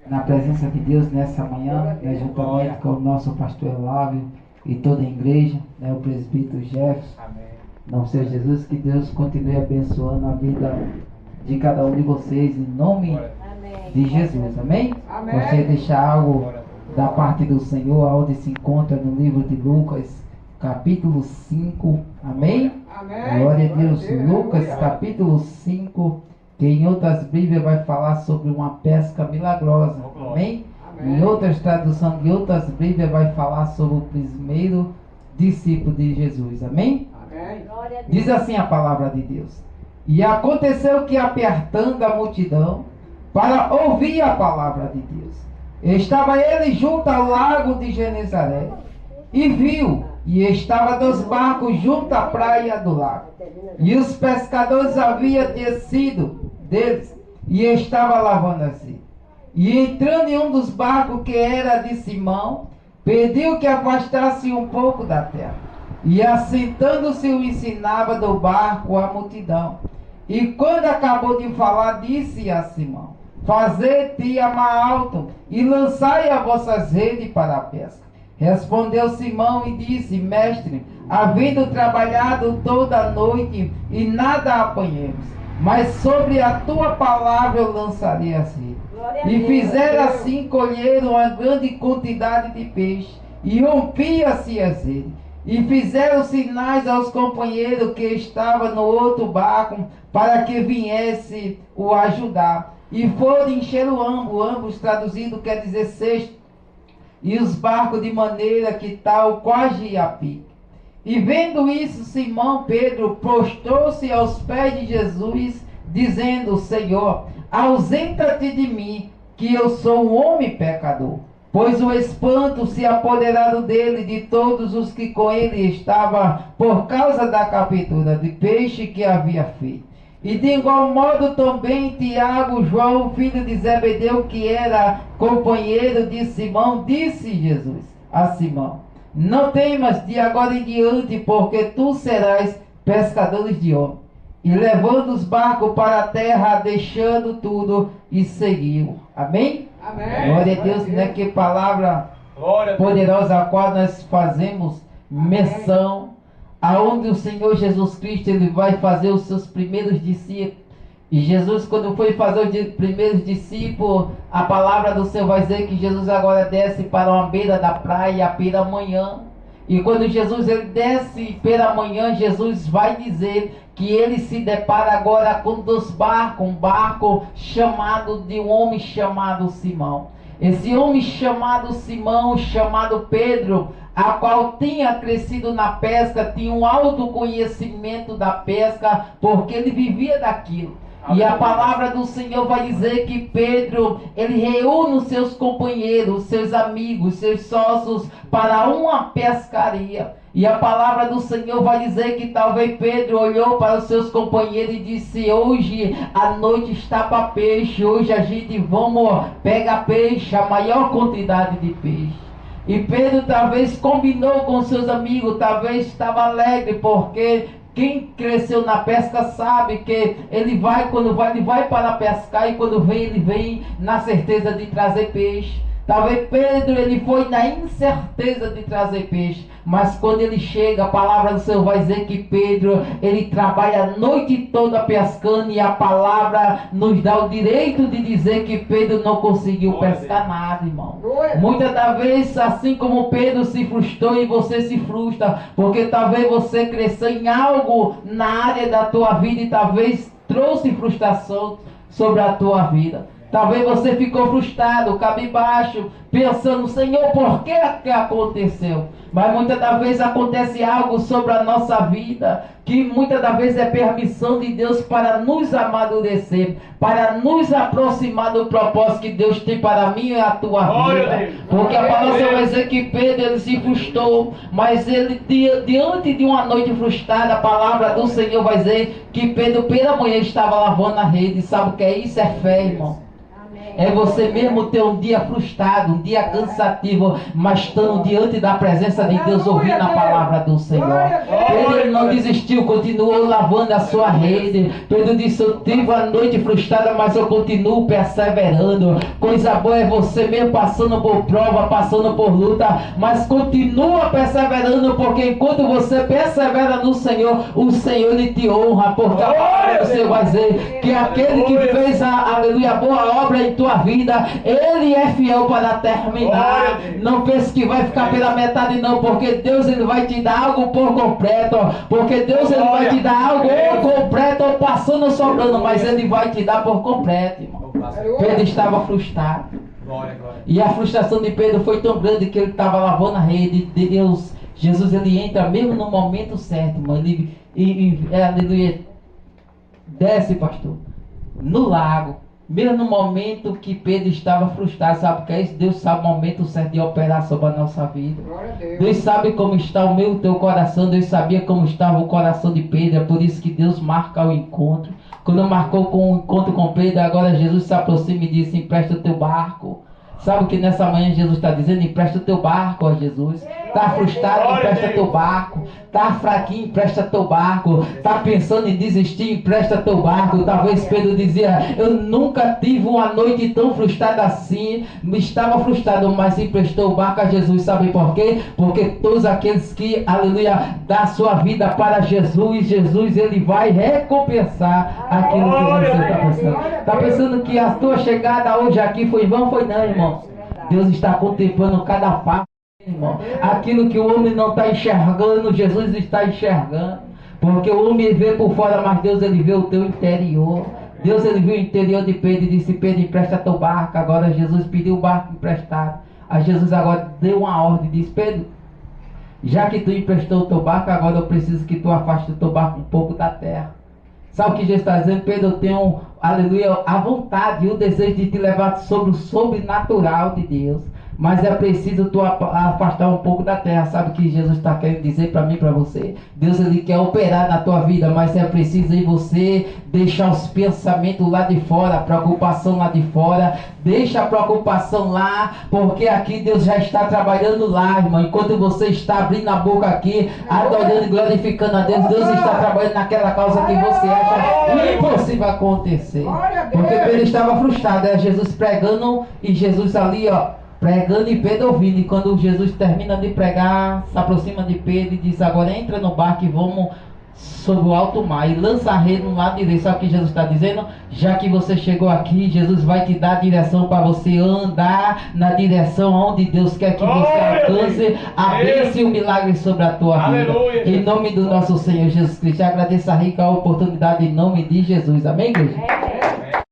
Na presença de Deus nessa manhã, né, juntamente com o nosso pastor Elávio e toda a igreja, né, o presbítero Jefferson. Não seja Jesus, que Deus continue abençoando a vida de cada um de vocês, em nome de Jesus. Amém? Gostaria de deixar algo da parte do Senhor, onde se encontra no livro de Lucas, capítulo 5. Amém? Glória a Deus. Lucas, capítulo 5. Que em outras Bíblias vai falar sobre uma pesca milagrosa. Amém? Em outras traduções de outras Bíblias vai falar sobre o primeiro discípulo de Jesus. Amém? Diz assim a palavra de Deus: E aconteceu que, apertando a multidão para ouvir a palavra de Deus, estava ele junto ao lago de Genezaré, e viu, e estava dois barcos junto à praia do lago, e os pescadores haviam descido deles, e estava lavando assim. E entrando em um dos barcos, que era de Simão, pediu que afastasse um pouco da terra, e assentando-se o ensinava do barco a multidão. E quando acabou de falar, disse a Simão: Fazei-te a mar alto, e lançai as vossas redes para a pesca. Respondeu Simão e disse: Mestre, havendo trabalhado toda a noite, e nada apanhemos, mas sobre a tua palavra eu lançarei as redes. E fizeram assim, colheram uma grande quantidade de peixe, e rompia-se as redes. E fizeram sinais aos companheiros que estavam no outro barco, para que viesse o ajudar. E foram encher o ambos traduzido quer dizer cesto, e os barcos de maneira que tal quase a pique. E vendo isso, Simão Pedro prostrou-se aos pés de Jesus, dizendo: Senhor, ausenta-te de mim, que eu sou um homem pecador. Pois o espanto se apoderaram dele, de todos os que com ele estavam, por causa da captura de peixe que havia feito. E de igual modo também Tiago, João, filho de Zebedeu, que era companheiro de Simão, disse Jesus a Simão: Não temas de agora em diante, porque tu serás pescadores de homens. E levando os barcos para a terra, deixando tudo, e seguiu. Amém? Amém. Glória a Deus, né? Que palavra poderosa a qual nós fazemos menção, aonde o Senhor Jesus Cristo ele vai fazer os seus primeiros discípulos. E Jesus, quando foi fazer os primeiros discípulos, a palavra do Senhor vai dizer que Jesus agora desce para uma beira da praia pela manhã. E quando Jesus ele desce pela manhã, Jesus vai dizer que ele se depara agora com dois barcos, um barco chamado de um homem chamado Simão. Esse homem chamado Simão, chamado Pedro, a qual tinha crescido na pesca, tinha um alto conhecimento da pesca, porque ele vivia daquilo. E a palavra do Senhor vai dizer que Pedro, ele reúne os seus companheiros, seus amigos, seus sócios para uma pescaria. E a palavra do Senhor vai dizer que talvez Pedro olhou para os seus companheiros e disse: hoje a noite está para peixe, hoje a gente vamos pegar peixe, a maior quantidade de peixe. E Pedro talvez combinou com seus amigos, talvez estava alegre, porque quem cresceu na pesca sabe que ele vai, ele vai para pescar, e quando vem, ele vem na certeza de trazer peixe. Talvez Pedro ele foi na incerteza de trazer peixe, mas quando ele chega, a palavra do Senhor vai dizer que Pedro ele trabalha a noite toda pescando, e a palavra nos dá o direito de dizer que Pedro não conseguiu pescar nada, irmão. Muitas das vezes, assim como Pedro se frustrou, e você se frustra, porque talvez você cresceu em algo na área da tua vida e talvez trouxe frustração sobre a tua vida. Talvez você ficou frustrado, cabisbaixo, pensando: Senhor, por que aconteceu? Mas muitas das vezes acontece algo sobre a nossa vida, que muitas das vezes é permissão de Deus para nos amadurecer, para nos aproximar do propósito que Deus tem para mim e a tua vida. Porque a palavra vai dizer que Pedro ele se frustrou, mas ele diante de uma noite frustrada, a palavra do Senhor vai dizer que Pedro pela manhã estava lavando a rede. Sabe o que é isso? É fé, irmão. É você mesmo ter um dia frustrado, um dia cansativo, mas estando diante da presença de Deus, ouvindo a palavra do Senhor. Pedro não desistiu, continuou lavando a sua rede. Pedro disse: eu tive a noite frustrada, mas eu continuo perseverando. Coisa boa é você mesmo passando por prova, passando por luta, mas continua perseverando, porque enquanto você persevera no Senhor, o Senhor Ele te honra, porque a palavra do Senhor vai dizer que aquele que fez a boa obra em tua vida, Ele é fiel para terminar. Não pense que vai ficar pela metade, não, porque Deus Ele vai te dar algo por completo, porque Deus Ele vai te dar algo ou completo ou passando ou sobrando, mas Ele vai te dar por completo, irmão. Pedro estava frustrado. E a frustração de Pedro foi tão grande que ele estava lavando a rede de Deus. Jesus Ele entra mesmo no momento certo, irmão. Aleluia. Desce, pastor, no lago, mesmo no momento que Pedro estava frustrado. Sabe o que é isso? Deus sabe o momento certo de operar sobre a nossa vida. Deus sabe como está o meu e o teu coração. Deus sabia como estava o coração de Pedro. É por isso que Deus marca o encontro. Quando marcou com o encontro com Pedro, agora Jesus se aproxima e diz: empresta o teu barco. Sabe o que nessa manhã Jesus está dizendo? Empresta o teu barco, ó Jesus. Está frustrado? Empresta teu barco. Está fraquinho? Empresta teu barco. Está pensando em desistir? Empresta teu barco. Talvez Pedro dizia: eu nunca tive uma noite tão frustrada assim. Estava frustrado, mas emprestou o barco a Jesus. Sabe por quê? Porque todos aqueles que, aleluia, dá sua vida para Jesus, Jesus Ele vai recompensar aquilo que você está pensando. Está pensando que a tua chegada hoje aqui foi em vão? Foi não, irmão. Deus está contemplando cada passo, irmão. Aquilo que o homem não está enxergando, Jesus está enxergando. Porque o homem vê por fora, mas Deus Ele vê o teu interior. Deus Ele viu o interior de Pedro e disse: Pedro, empresta teu barco. Agora Jesus pediu o barco emprestado. A Jesus agora deu uma ordem e disse: Pedro, já que tu emprestou o teu barco, agora eu preciso que tu afaste o teu barco um pouco da terra. Sabe o que Jesus está dizendo? Pedro, eu tenho, aleluia, a vontade e o desejo de te levar sobre o sobrenatural de Deus. Mas é preciso tu afastar um pouco da terra. Sabe o que Jesus está querendo dizer para mim e para você? Deus Ele quer operar na tua vida, mas é preciso em você deixar os pensamentos lá de fora, a preocupação lá de fora. Deixa a preocupação lá, porque aqui Deus já está trabalhando lá, irmão. Enquanto você está abrindo a boca aqui, adorando e glorificando a Deus, Deus está trabalhando naquela causa que você acha impossível acontecer. Porque Pedro estava frustrado, era Jesus pregando e Jesus ali, ó, pregando e Pedro ouvindo. E quando Jesus termina de pregar, se aproxima de Pedro e diz: agora entra no barco e vamos sobre o alto mar e lança a rede no lado direito. Sabe o que Jesus está dizendo? Já que você chegou aqui, Jesus vai te dar a direção para você andar na direção onde Deus quer que você alcance a bênção e o milagre sobre a tua vida. Em nome do nosso Senhor Jesus Cristo, agradeço a rica oportunidade em nome de Jesus. Amém, igreja?